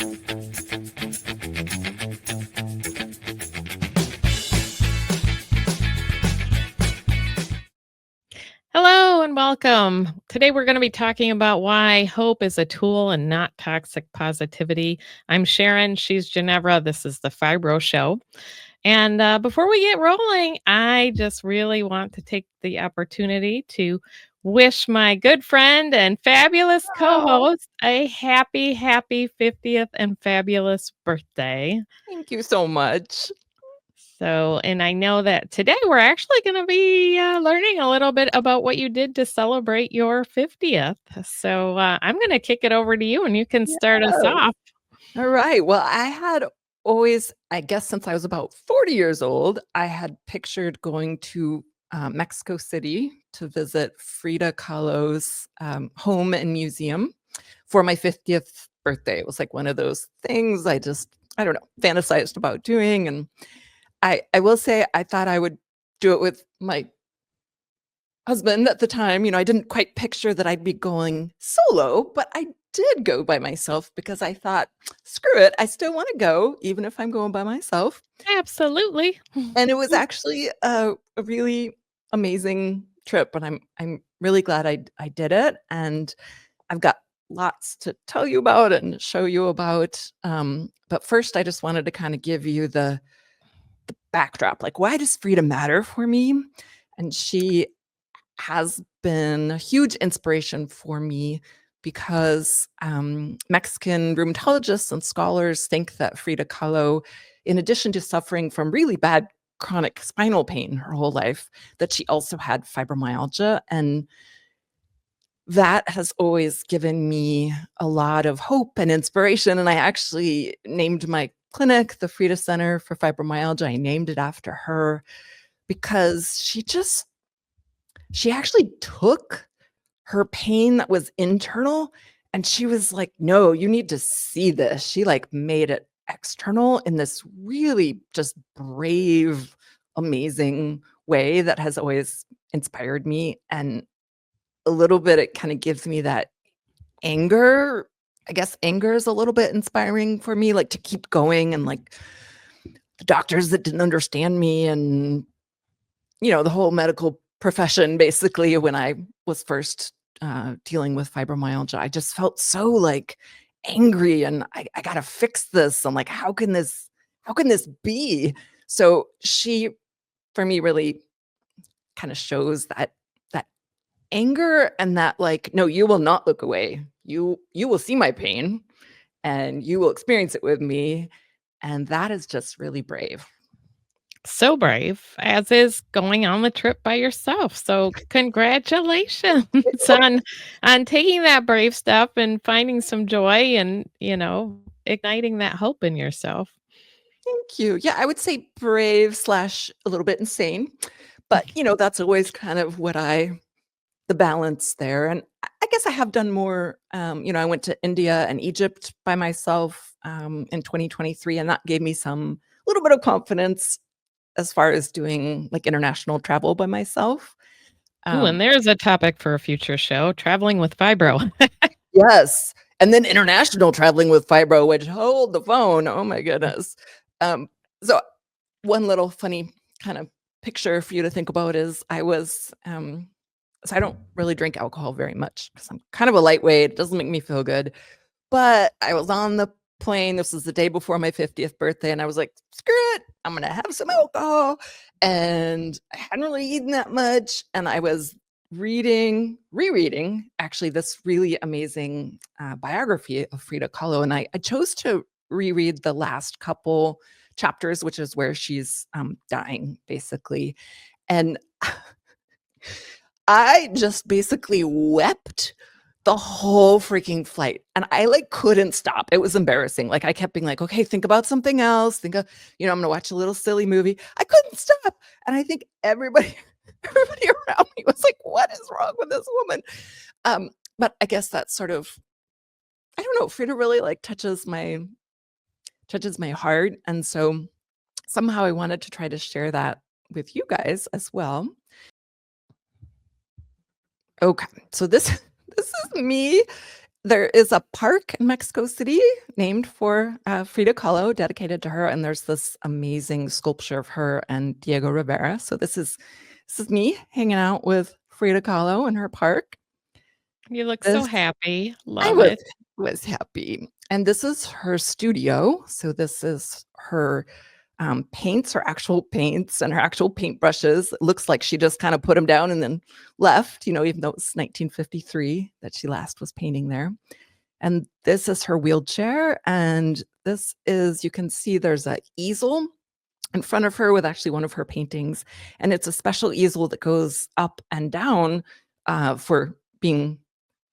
Hello and welcome. Today we're going to be talking about why hope is a tool and not toxic positivity. I'm Sharon. She's Ginevra. This is the Fibro Show. And before we get rolling, I just really want to take the opportunity to wish my good friend and fabulous co host a happy, happy 50th and fabulous birthday. Thank you so much. So, and I know that today we're actually going to be learning a little bit about what you did to celebrate your 50th. So, I'm going to kick it over to you and you can start us off. All right. Well, I had always, I guess since I was about 40 years old, I had pictured going to Mexico City to visit Frida Kahlo's home and museum for my 50th birthday. It was like one of those things I don't know, fantasized about doing. And I will say I thought I would do it with my husband at the time. I didn't quite picture that I'd be going solo, but I did go by myself because I thought, screw it, I still want to go, even if I'm going by myself. Absolutely. And it was actually a really amazing trip, and I'm really glad I did it. And I've got lots to tell you about and show you about. But first, I just wanted to kind of give you the backdrop. Like, why does Frida matter for me? And she has been a huge inspiration for me because Mexican rheumatologists and scholars think that Frida Kahlo, in addition to suffering from really bad chronic spinal pain her whole life, that she also had fibromyalgia. And that has always given me a lot of hope and inspiration. And I actually named my clinic the Frida Center for Fibromyalgia. I named it after her because she actually took her pain that was internal and she was like, no, you need to see this. She like made it external in this really just brave, amazing way that has always inspired me. And a little bit, it kind of gives me that anger. I guess anger is a little bit inspiring for me, like to keep going, and like the doctors that didn't understand me, and the whole medical profession. Basically, when I was first dealing with fibromyalgia, I just felt so like angry, and I gotta fix this. I'm like, how can this be? So she, for me, really kind of shows that anger, and that like, no, you will not look away. You will see my pain and you will experience it with me. And that is just really brave. So brave, as is going on the trip by yourself. So congratulations on taking that brave step and finding some joy and, igniting that hope in yourself. Thank you. Yeah, I would say brave / a little bit insane. But, that's always kind of the balance there. And I guess I have done more. I went to India and Egypt by myself in 2023, and that gave me some little bit of confidence as far as doing like international travel by myself. Ooh, and there's a topic for a future show, traveling with fibro. Yes. And then international traveling with fibro, which hold the phone. Oh my goodness. So one little funny kind of picture for you to think about is I was, so I don't really drink alcohol very much because I'm kind of a lightweight. It doesn't make me feel good. But I was on the plane. This was the day before my 50th birthday. And I was like, screw it, I'm going to have some alcohol. And I hadn't really eaten that much. And I was rereading actually this really amazing biography of Frida Kahlo. And I chose to reread the last couple chapters, which is where she's dying, basically. And I just basically wept the whole freaking flight. And I like couldn't stop. It was embarrassing. Like I kept being like, okay, think about something else. Think of, I'm going to watch a little silly movie. I couldn't stop. And I think everybody around me was like, what is wrong with this woman? But I guess that's sort of, I don't know, Frida really like touches my heart. And so somehow I wanted to try to share that with you guys as well. Okay, so this is me There is a park in Mexico City named for Frida Kahlo, dedicated to her, and there's this amazing sculpture of her and Diego Rivera. So this is me hanging out with Frida Kahlo in her park. You look so This happy. I Love it. was happy, and this is her studio. So this is her paints, her actual paints, and her actual paintbrushes. It looks like she just kind of put them down and then left. Even though it was 1953 that she last was painting there. And this is her wheelchair. And this is, you can see there's an easel in front of her with actually one of her paintings. And it's a special easel that goes up and down for being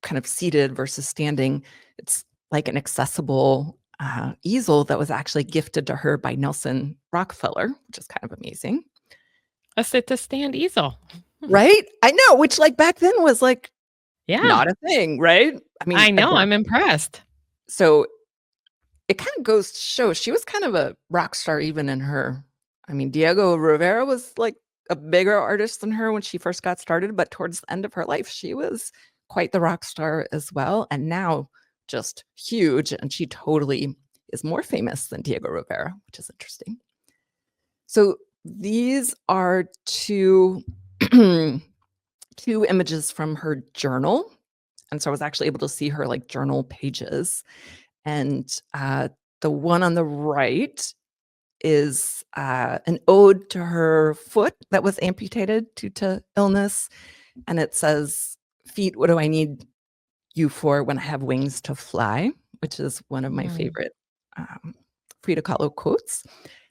kind of seated versus standing. It's like an accessible easel that was actually gifted to her by Nelson Rockefeller, which is kind of amazing. A sit-to-stand easel. Right? I know, which like back then was like Yeah, not a thing, right? I know. again, I'm impressed. so it kind of goes to show she was kind of a rock star even in her. Diego Rivera was like a bigger artist than her when she first got started, but towards the end of her life, she was quite the rock star as well. And now just huge. And she totally is more famous than Diego Rivera, which is interesting. So these are two images from her journal. And so I was actually able to see her like journal pages. And the one on the right is an ode to her foot that was amputated due to illness. And it says, "Feet, what do I need you for when I have wings to fly?" Which is one of my favorite Frida Kahlo quotes.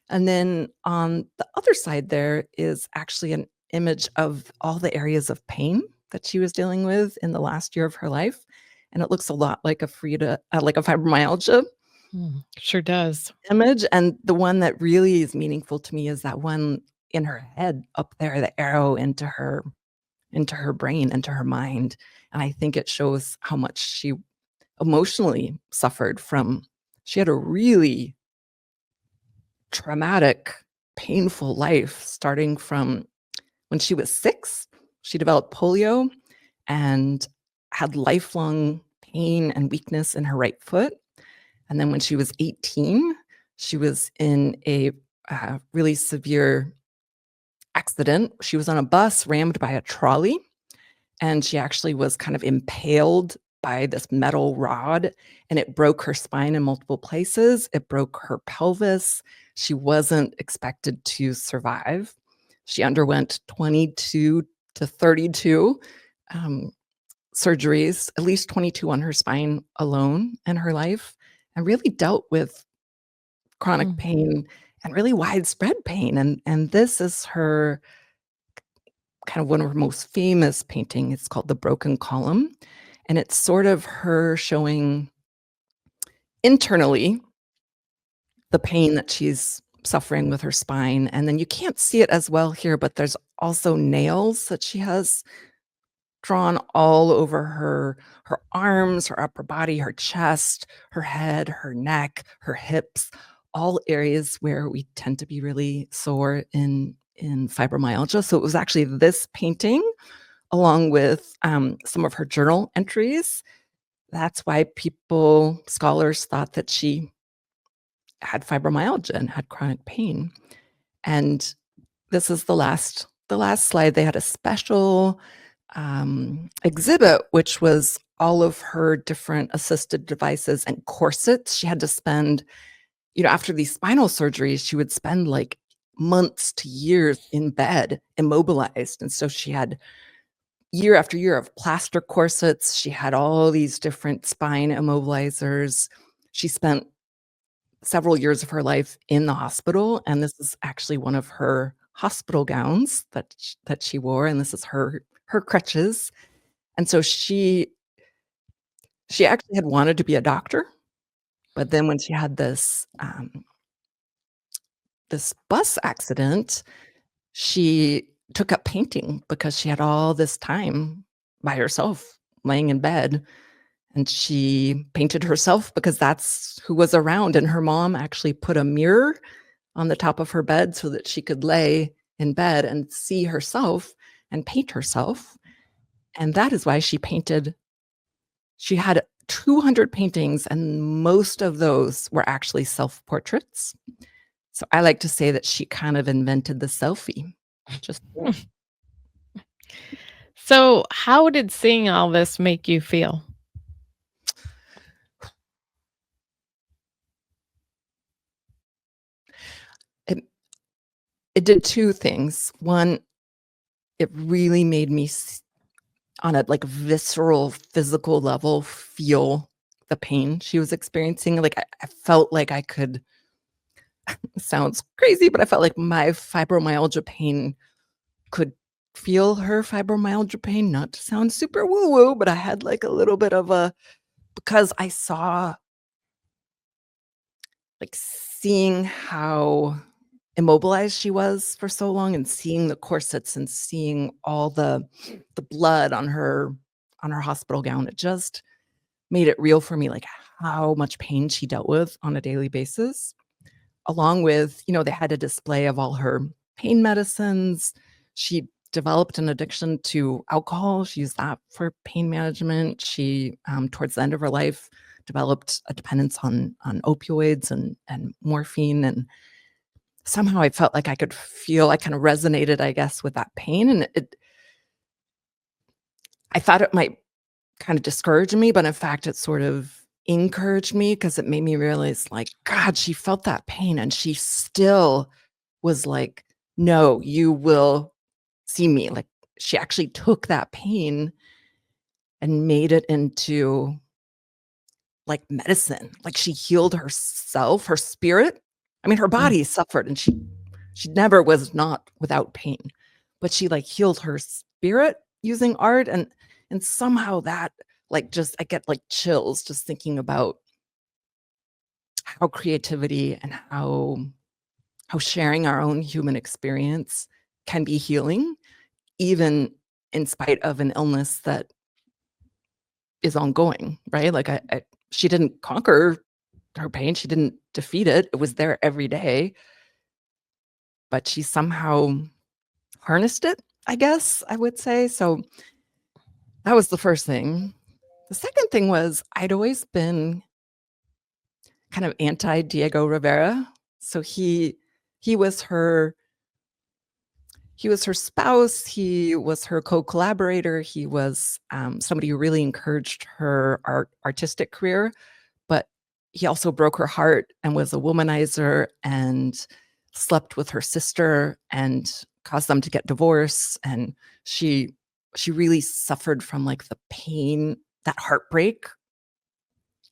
And then on the other side there is actually an image of all the areas of pain that she was dealing with in the last year of her life. And it looks a lot like a fibromyalgia Sure does. image. And the one that really is meaningful to me is that one in her head up there, the arrow into her brain, into her mind. And I think it shows how much she emotionally suffered from. She had a really traumatic, painful life starting from when she was 6. She developed polio and had lifelong pain and weakness in her right foot. And then when she was 18, she was in a really severe accident. She was on a bus rammed by a trolley, and she actually was kind of impaled by this metal rod, and it broke her spine in multiple places. It broke her pelvis. She wasn't expected to survive. She underwent 22 to 32 surgeries, at least 22 on her spine alone in her life, and really dealt with chronic pain and really widespread pain. And this is her kind of one of her most famous painting. It's called The Broken Column. And it's sort of her showing internally the pain that she's suffering with her spine. And then you can't see it as well here, but there's also nails that she has drawn all over her arms, her upper body, her chest, her head, her neck, her hips, all areas where we tend to be really sore in fibromyalgia. So it was actually this painting, along with some of her journal entries. That's why scholars thought that she had fibromyalgia and had chronic pain. And this is the last slide. They had a special exhibit, which was all of her different assisted devices and corsets. She had to spend, after these spinal surgeries, she would spend like months to years in bed, immobilized. And so she had year after year of plaster corsets. She had all these different spine immobilizers. She spent several years of her life in the hospital, and this is actually one of her hospital gowns that she wore, and this is her crutches. And so she actually had wanted to be a doctor, but then when she had this bus accident, she took up painting because she had all this time by herself laying in bed, and she painted herself because that's who was around. And her mom actually put a mirror on the top of her bed so that she could lay in bed and see herself and paint herself. And that is why she painted. She had 200 paintings, and most of those were actually self-portraits. So I like to say that she kind of invented the selfie. Just So, how did seeing all this make you feel? it, it did two things. One, it really made me on a like visceral physical level feel the pain she was experiencing. Like I felt like I could, it sounds crazy, but I felt like my fibromyalgia pain could feel her fibromyalgia pain. Not to sound super woo woo, but I had like a little bit of a, because I saw, like, seeing how immobilized she was for so long, and seeing the corsets and seeing all the blood on her hospital gown. It just made it real for me, like, how much pain she dealt with on a daily basis, along with, they had a display of all her pain medicines. She developed an addiction to alcohol. She used that for pain management. She, towards the end of her life, developed a dependence on opioids and morphine. And somehow I felt like I could feel, I kind of resonated, I guess, with that pain. And I thought it might kind of discouraged me, but in fact, it sort of encouraged me, because it made me realize, like, God, she felt that pain and she still was like, no, you will see me. Like, she actually took that pain and made it into like medicine. Like, she healed herself, her spirit. I mean, her Mm. body suffered, and she never was not without pain, but she like healed her spirit using art. And somehow that, like, just I get like chills just thinking about how creativity and how sharing our own human experience can be healing, even in spite of an illness that is ongoing, right? Like, I she didn't conquer her pain, she didn't defeat it. It was there every day, but she somehow harnessed it, I guess I would say. So that was the first thing. The second thing was, I'd always been kind of anti Diego Rivera. So he was her he was her spouse, he was her co-collaborator, he was, somebody who really encouraged her artistic career, but he also broke her heart and was a womanizer and slept with her sister and caused them to get divorced. And she she really suffered from, like, the pain, that heartbreak,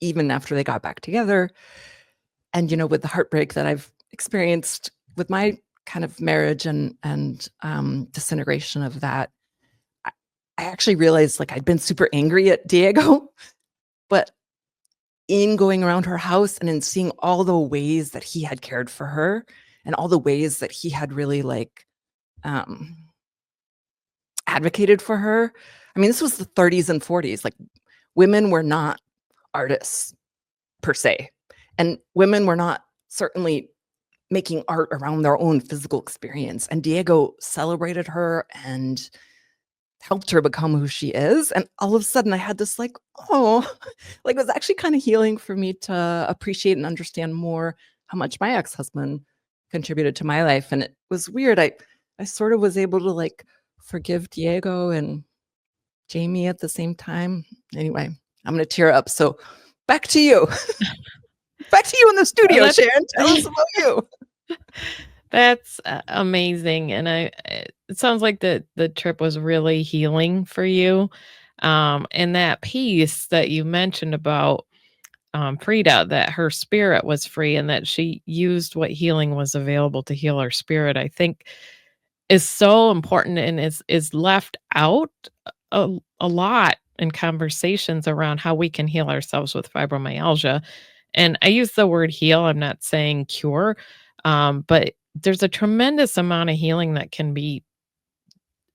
even after they got back together. And, with the heartbreak that I've experienced with my kind of marriage and disintegration of that, I I actually realized, like, I'd been super angry at Diego, but in going around her house and in seeing all the ways that he had cared for her and all the ways that he had really, like, um, advocated for her. I mean, this was the 30s and 40s, like, women were not artists per se, and women were not certainly making art around their own physical experience, and Diego celebrated her and helped her become who she is. And all of a sudden I had this, like, oh, like, it was actually kind of healing for me to appreciate and understand more how much my ex-husband contributed to my life. And it was weird. I sort of was able to, like, forgive Diego and Jamie at the same time. Anyway, I'm gonna tear up. So back to you. Back to you in the Well, studio, Sharon. Tell us about you. that's amazing, and it sounds like the trip was really healing for you, and that piece that you mentioned about, Frida, that her spirit was free and that she used what healing was available to heal her spirit, I think is so important and is left out a lot in conversations around how we can heal ourselves with fibromyalgia. And I use the word heal, I'm not saying cure, but there's a tremendous amount of healing that can be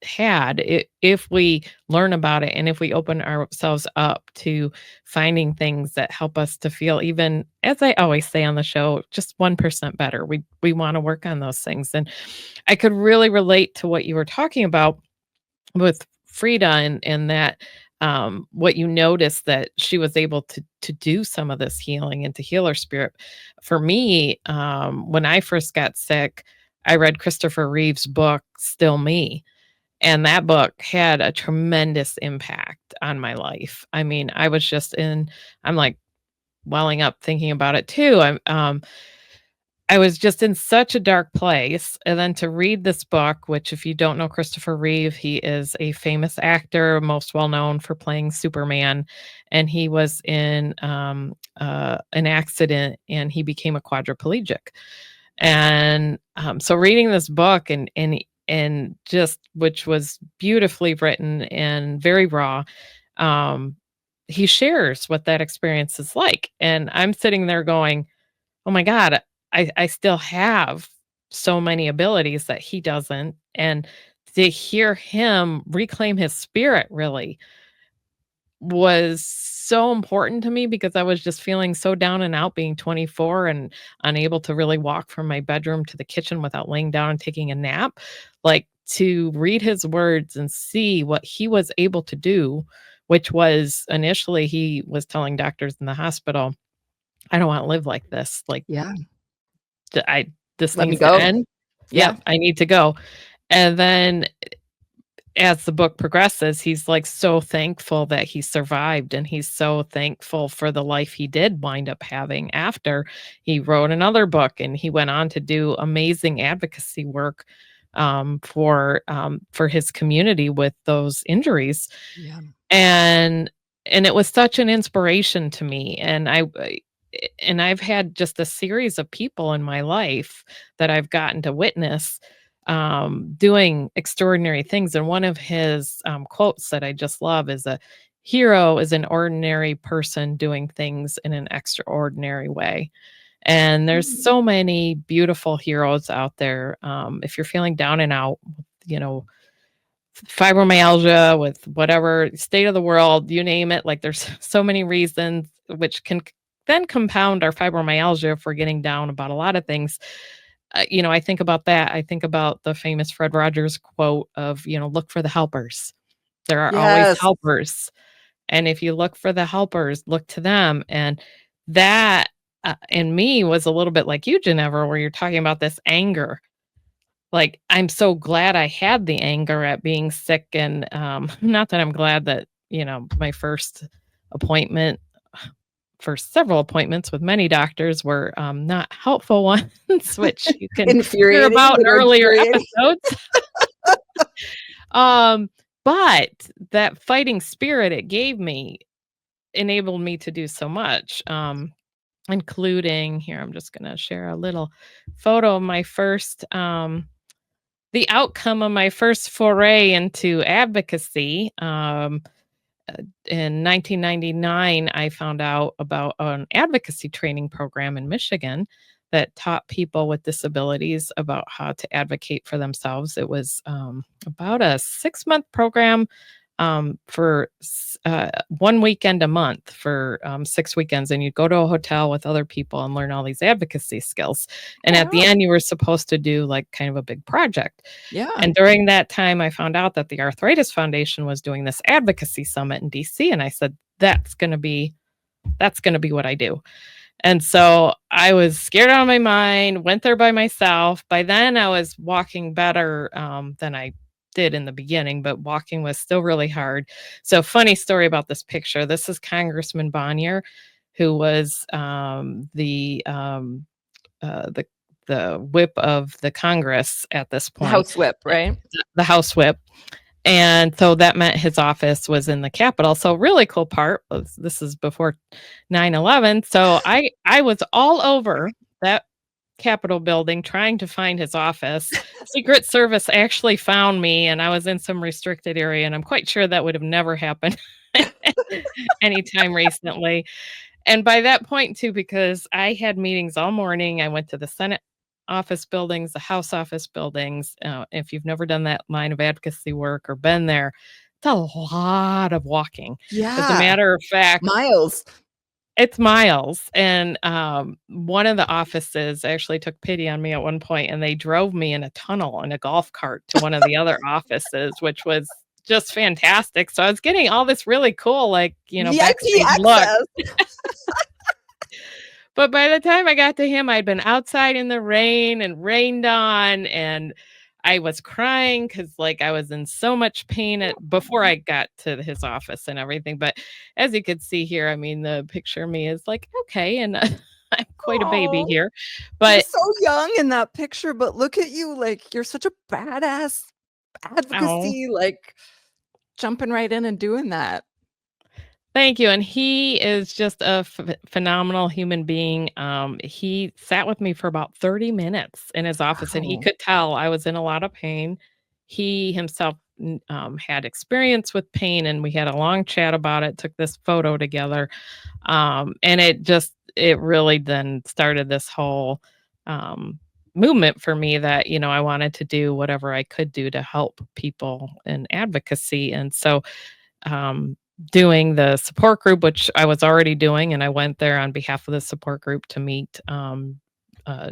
had if we learn about it and if we open ourselves up to finding things that help us to feel, even as I always say on the show, just 1% better. We want to work on those things. And I could really relate to what you were talking about with Frida and that what you notice that she was able to do some of this healing and to heal her spirit. For me, when I first got sick, I read Christopher Reeve's book, Still Me. And that book had a tremendous impact on my life. I mean, I'm like welling up thinking about it too. I was just in such a dark place, and then to read this book, which if you don't know Christopher Reeve, he is a famous actor, most well known for playing Superman, and he was in an accident and he became a quadriplegic. And so reading this book and just which was beautifully written and very raw, um, he shares what that experience is like, and I'm sitting there going, oh my God, I still have so many abilities that he doesn't. And to hear him reclaim his spirit really was so important to me because I was just feeling so down and out being 24 and unable to really walk from my bedroom to the kitchen without laying down and taking a nap. Like to read his words and see what he was able to do, which was initially he was telling doctors in the hospital, I don't want to live like this. Like Yeah. this Let me needs to go. end. Yeah. Yep, I need to go. And then as the book progresses, he's like so thankful that he survived, and he's so thankful for the life he did wind up having after. He wrote another book and he went on to do amazing advocacy work for his community with those injuries. Yeah. And it was such an inspiration to me, and I've had just a series of people in my life that I've gotten to witness doing extraordinary things. And one of his quotes that I just love is, a hero is an ordinary person doing things in an extraordinary way. And there's Mm. so many beautiful heroes out there. If you're feeling down and out, you know, fibromyalgia, with whatever state of the world, you name it. Like there's so many reasons which can then compound our fibromyalgia if we're getting down about a lot of things. I think about that. I think about the famous Fred Rogers quote of, look for the helpers. There are always Yes. helpers. And if you look for the helpers, look to them. And that in me was a little bit like you, Ginevra, where you're talking about this anger. Like, I'm so glad I had the anger at being sick, and, not that I'm glad that, my first appointment first several appointments with many doctors were, not helpful ones, which you can hear Infuriating about in and earlier infuriating. episodes. Um, but that fighting spirit it gave me enabled me to do so much, including here, I'm just gonna share a little photo of my first, the outcome of my first foray into advocacy. In 1999, I found out about an advocacy training program in Michigan that taught people with disabilities about how to advocate for themselves. It was about a 6-month program for 1 weekend a month for 6 weekends. And you'd go to a hotel with other people and learn all these advocacy skills. And at the Oh, end, you were supposed to do like kind of a big project. yeah. And during that time, I found out that the Arthritis Foundation was doing this advocacy summit in DC. And I said, that's going to be what I do. And so I was scared out of my mind, went there by myself. By then, I was walking better than I did in the beginning, but walking was still really hard. So, funny story about this picture. This is Congressman Bonnier, who was the whip of the Congress at this The point, house whip, eh, right? the House whip. And so that meant his office was in the Capitol. So really cool part was this is before 9/11. So I was all over that Capitol building trying to find his office. Secret Service actually found me, and I was in some restricted area, and I'm quite sure that would have never happened anytime recently. And by that point too, because I had meetings all morning, I went to the Senate office buildings, the House office buildings. If you've never done that line of advocacy work or been there, it's a lot of walking. As a Yeah. matter of fact, Miles. it's miles. And one of the offices actually took pity on me at one point, and they drove me in a tunnel in a golf cart to one of the other offices, which was just fantastic. So I was getting all this really cool, like, VIP backstage look. access. But by the time I got to him, I'd been outside in the rain and rained on, and I was crying because, like, I was in so much pain before I got to his office and everything. But as you could see here, I mean, the picture of me is like, okay, and I'm quite a baby Oh, here. you're But so young in that picture, but look at you, like, you're such a badass oh, advocacy, like, jumping right in and doing that. thank you, and he is just a phenomenal human being. He sat with me for about 30 minutes in his office, and he Wow. could tell I was in a lot of pain. He himself had experience with pain, and we had a long chat about it, took this photo together, and it really then started this whole um, movement for me that, I wanted to do whatever I could do to help people in advocacy. And so um, doing the support group, which I was already doing, and I went there on behalf of the support group to meet uh,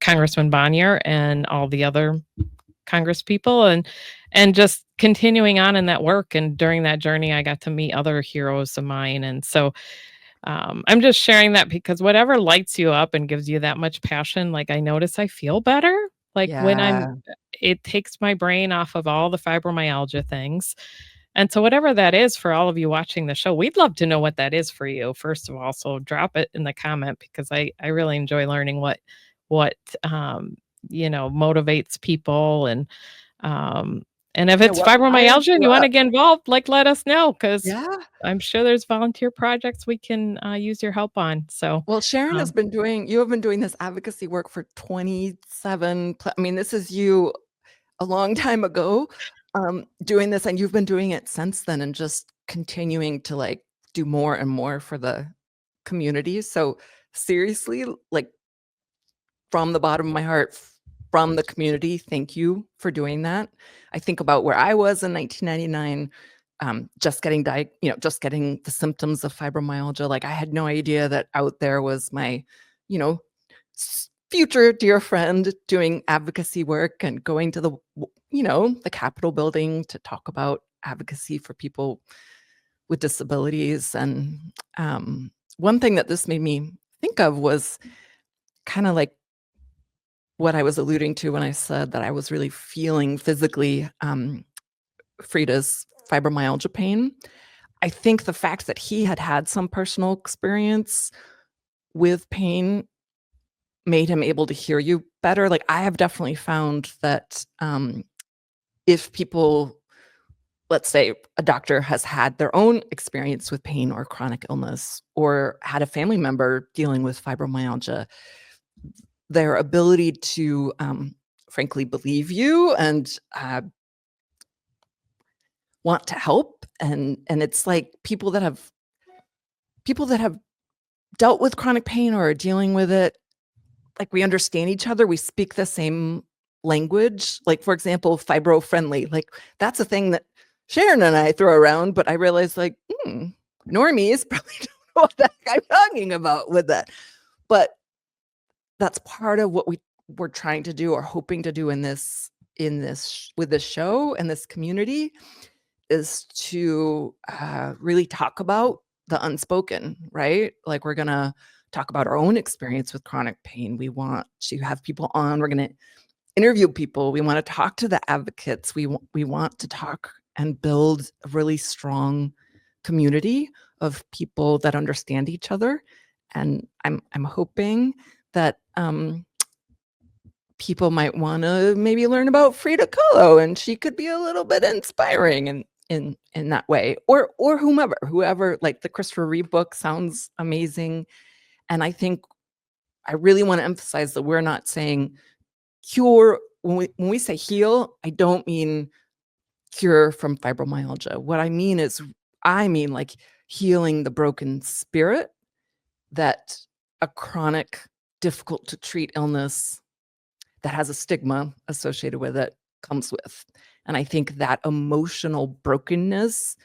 Congressman Bonnier and all the other Congress people, and just continuing on in that work. And during that journey, I got to meet other heroes of mine, and so I'm just sharing that because whatever lights you up and gives you that much passion, like I notice I feel better. Like when Yeah. it takes my brain off of all the fibromyalgia things. And so whatever that is for all of you watching the show, we'd love to know what that is for you, first of all. So drop it in the comment because I really enjoy learning what motivates people, um and if Yeah, it's what fires fibromyalgia and you you want up? to get involved, like let us know because Yeah. I'm sure there's volunteer projects we can use your help on. So Well, Sharon has um, been doing you have been doing this advocacy work for 27 pl I mean, this is you a long time ago, doing this, and you've been doing it since then and just continuing to, like, do more and more for the community, so seriously, like, from the bottom of my heart, from the community, thank you for doing that. I think about where I was in 1999, just getting the symptoms of fibromyalgia. Like, I had no idea that out there was my, you know, future dear friend doing advocacy work and going to the Capitol building to talk about advocacy for people with disabilities. And one thing that this made me think of was kind of like what I was alluding to when I said that I was really feeling physically, Frida's fibromyalgia pain. I think the fact that he had had some personal experience with pain made him able to hear you better. Like, I have definitely found that, if people, let's say a doctor has had their own experience with pain or chronic illness or had a family member dealing with fibromyalgia, their ability to, frankly believe you and, want to help, and it's like people that have dealt with chronic pain or are dealing with it, like, we understand each other, we speak the same language. Like, for example, fibro friendly, like, that's a thing that Sharon and I throw around, but I realized, like, normies probably don't know what the heck I'm talking about with that. But that's part of what we're trying to do or hoping to do with this show and this community is to really talk about the unspoken, right? Like, we're gonna talk about our own experience with chronic pain. We want to have people on. We're gonna interview people. We want to talk to the advocates. We want to talk and build a really strong community of people that understand each other. And I'm hoping that people might want to maybe learn about Frida Kahlo, and she could be a little bit inspiring in that way, or whoever. Like, the Christopher Reeve book sounds amazing, and I think I really want to emphasize that we're not saying cure. When we say heal, I don't mean cure from fibromyalgia. What I mean like healing the broken spirit that a chronic, difficult to treat illness that has a stigma associated with it comes with. And I think that emotional brokenness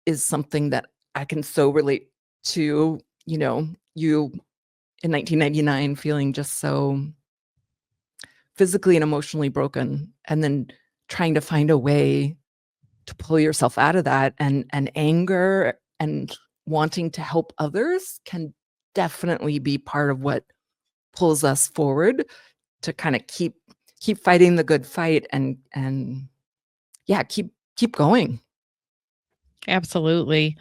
is something that I can so relate to, you in 1999 feeling just so physically and emotionally broken, and then trying to find a way to pull yourself out of that, and anger and wanting to help others can definitely be part of what pulls us forward to kind of keep fighting the good fight, and yeah, keep going. Absolutely.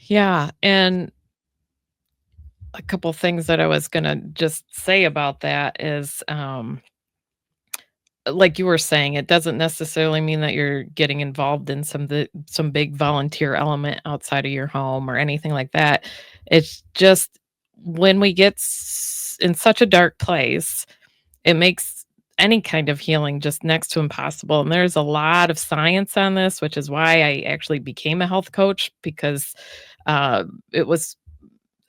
Yeah, and a couple things that I was gonna just say about that is, like you were saying, it doesn't necessarily mean that you're getting involved in some big volunteer element outside of your home or anything like that. It's just when we get in such a dark place, it makes any kind of healing just next to impossible. And there's a lot of science on this, which is why I actually became a health coach because uh, it was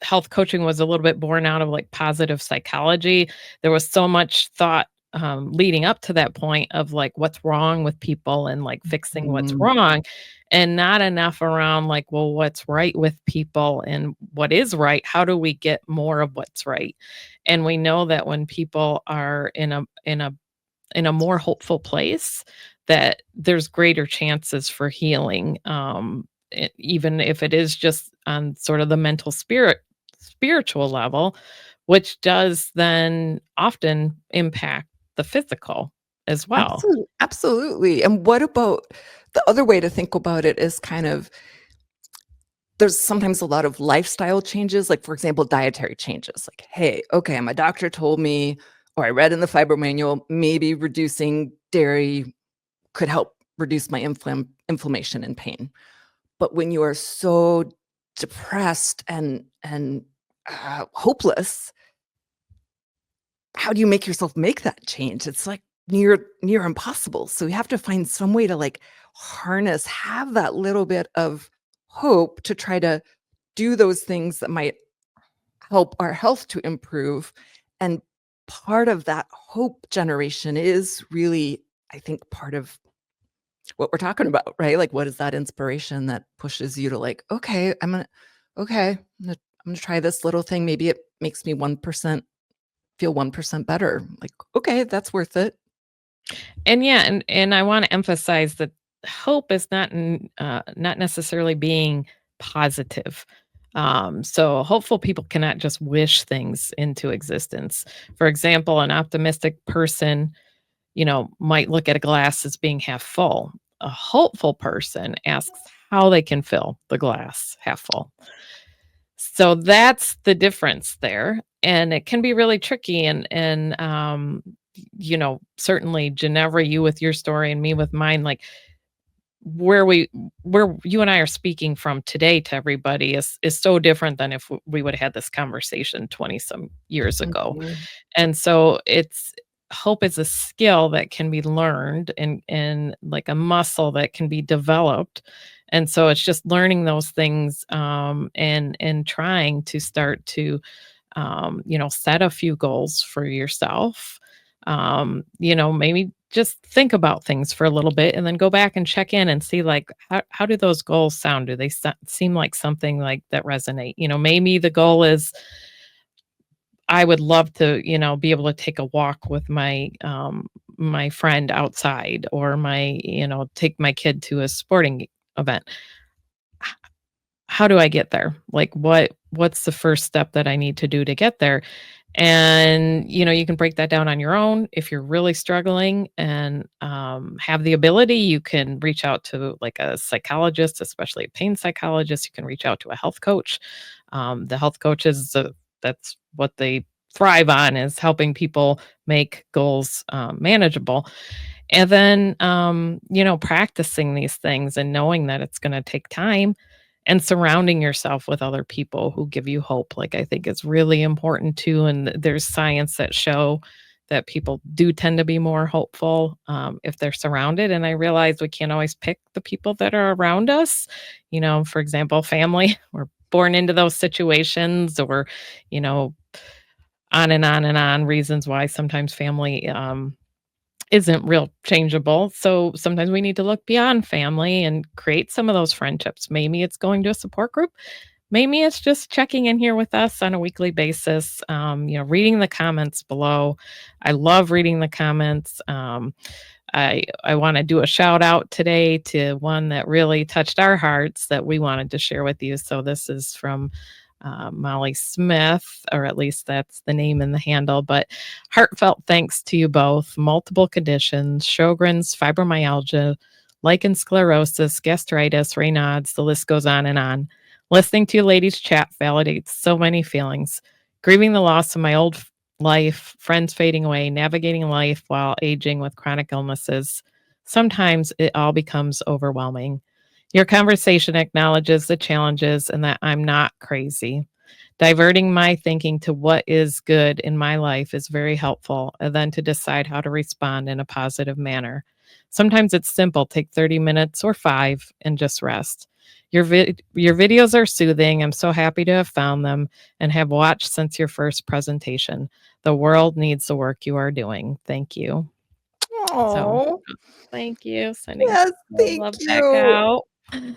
health coaching was a little bit born out of like positive psychology. There was so much thought leading up to that point of like what's wrong with people and like fixing what's Mm, wrong, and not enough around like, well, what's right with people and what is right? How do we get more of what's right? And we know that when people are in a more hopeful place, that there's greater chances for healing, even if it is just on sort of the spiritual level, which does then often impact the physical as well. absolutely. And what about the other way to think about it is kind of there's sometimes a lot of lifestyle changes, like, for example, dietary changes. Like, hey, okay, my doctor told me, or I read in the fiber manual, maybe reducing dairy could help reduce my inflammation and pain. But when you are so depressed and hopeless, how do you make yourself make that change? It's like near impossible. So you have to find some way to like harness, have that little bit of hope to try to do those things that might help our health to improve. And part of that hope generation is really, I think, part of what we're talking about, right? Like, what is that inspiration that pushes you to like, okay, I'm gonna try this little thing. Maybe it makes me 1% feel 1% better. Like, okay, that's worth it. And yeah, and I want to emphasize that hope is not necessarily being positive. So hopeful people cannot just wish things into existence. For example, an optimistic person, might look at a glass as being half full. A hopeful person asks how they can fill the glass half full. So that's the difference there, and it can be really tricky, certainly Ginevra, you with your story and me with mine, like where you and I are speaking from today to everybody is so different than if we would have had this conversation 20 some years ago. Mhm. And so it's hope is a skill that can be learned and like a muscle that can be developed. And so it's just learning those things, and trying to start to set a few goals for yourself. Maybe just think about things for a little bit and then go back and check in and see like how do those goals sound? Do they seem like something like that resonate? Maybe the goal is I would love to, be able to take a walk with my friend outside, or take my kid to a sporting event. How do I get there? Like what's the first step that I need to do to get there? And you can break that down on your own. If you're really struggling and have the ability, you can reach out to like a psychologist, especially a pain psychologist. You can reach out to a health coach. The health coaches, that's what they thrive on, is helping people make goals manageable. And then practicing these things and knowing that it's going to take time, and surrounding yourself with other people who give you hope, like, I think is really important too, and there's science that show that people do tend to be more hopeful, if they're surrounded, and I realize we can't always pick the people that are around us. For example, family, we're born into those situations, or, you know, on and on and on, reasons why sometimes family, isn't real changeable. So sometimes we need to look beyond family and create some of those friendships. Maybe it's going to a support group. Maybe it's just checking in here with us on a weekly basis, reading the comments below. I love reading the comments. I want to do a shout out today to one that really touched our hearts that we wanted to share with you. So this is from Molly Smith, or at least that's the name in the handle. But heartfelt thanks to you both. Multiple conditions: Sjogren's, fibromyalgia, lichen sclerosis, gastritis, Raynaud's. The list goes on and on. Listening to you ladies chat validates so many feelings. Grieving the loss of my old life, friends fading away, navigating life while aging with chronic illnesses. Sometimes it all becomes overwhelming. Your conversation acknowledges the challenges and that I'm not crazy. Diverting my thinking to what is good in my life is very helpful, and then to decide how to respond in a positive manner. Sometimes it's simple: take 30 minutes or 5 and just rest. Your videos are soothing. I'm so happy to have found them and have watched since your first presentation. The world needs the work you are doing. Thank you. So, Oh, thank you. Sending yes, the thank love back you. out.